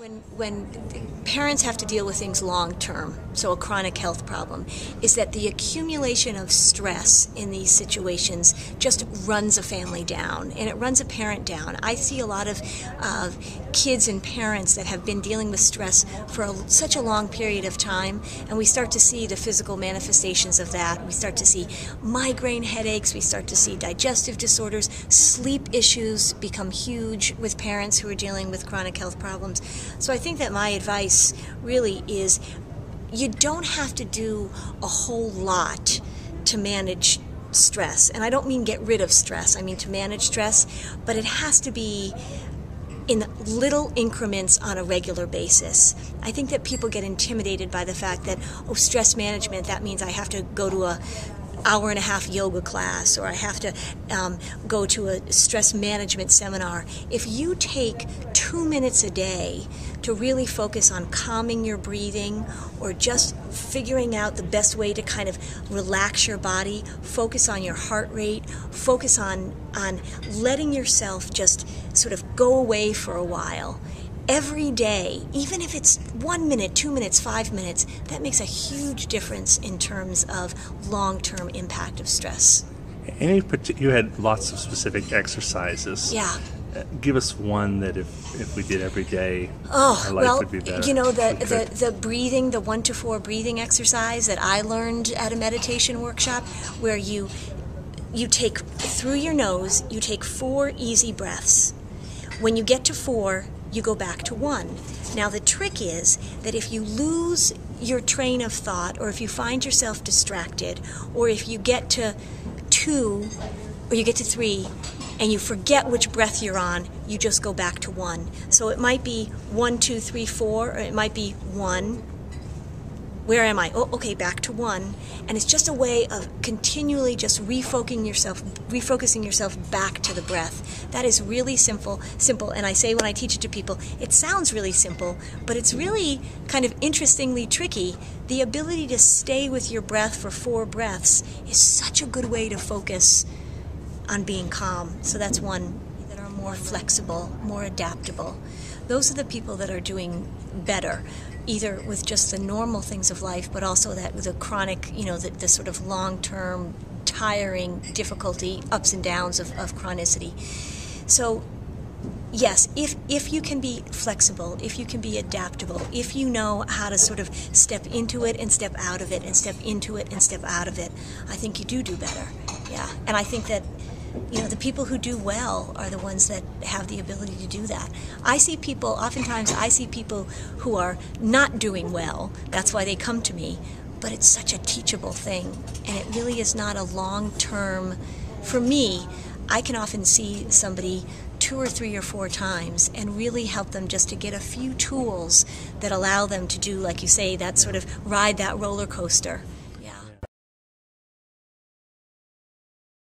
When parents have to deal with things long term, so a chronic health problem, is that the accumulation of stress in these situations just runs a family down, and it runs a parent down. I see a lot of kids and parents that have been dealing with stress for such a long period of time, and we start to see the physical manifestations of that. We start to see migraine headaches, we start to see digestive disorders, sleep issues become huge with parents who are dealing with chronic health problems. So I think that my advice really is you don't have to do a whole lot to manage stress. And I don't mean get rid of stress, I mean to manage stress, but it has to be in little increments on a regular basis. I think that people get intimidated by the fact that, oh, stress management, that means I have to go to a hour-and-a-half yoga class, or I have to go to a stress management seminar. If you take 2 minutes a day to really focus on calming your breathing, or just figuring out the best way to kind of relax your body, focus on your heart rate, focus on letting yourself just sort of go away for a while, every day, even if it's 1 minute, 2 minutes, 5 minutes, that makes a huge difference in terms of long-term impact of stress. You had lots of specific exercises. Yeah. Give us one that if we did every day, our life would be better. You know, the breathing, the 1 to 4 breathing exercise that I learned at a meditation workshop, where you take through your nose, you take 4 easy breaths. When you get to 4, you go back to 1. Now the trick is that if you lose your train of thought, or if you find yourself distracted, or if you get to 2 or you get to 3 and you forget which breath you're on, you just go back to 1. So it might be 1, 2, 3, 4, or it might be 1. Where am I? Oh, okay, back to 1. And it's just a way of continually just refocusing yourself back to the breath. That is really simple. And I say when I teach it to people, it sounds really simple, but it's really kind of interestingly tricky. The ability to stay with your breath for 4 breaths is such a good way to focus on being calm. So that's one. That are more flexible, more adaptable. Those are the people that are doing better, either with just the normal things of life, but also that with the chronic, the sort of long-term, tiring difficulty, ups and downs of chronicity. So yes, if you can be flexible, if you can be adaptable, if you know how to sort of step into it and step out of it and step into it and step out of it, I think you do better. Yeah, and I think that the people who do well are the ones that have the ability to do that. Oftentimes I see people who are not doing well. That's why they come to me. But it's such a teachable thing. And it really is not a long-term. For me, I can often see somebody 2 or 3 or 4 times and really help them just to get a few tools that allow them to do, like you say, that sort of ride that roller coaster.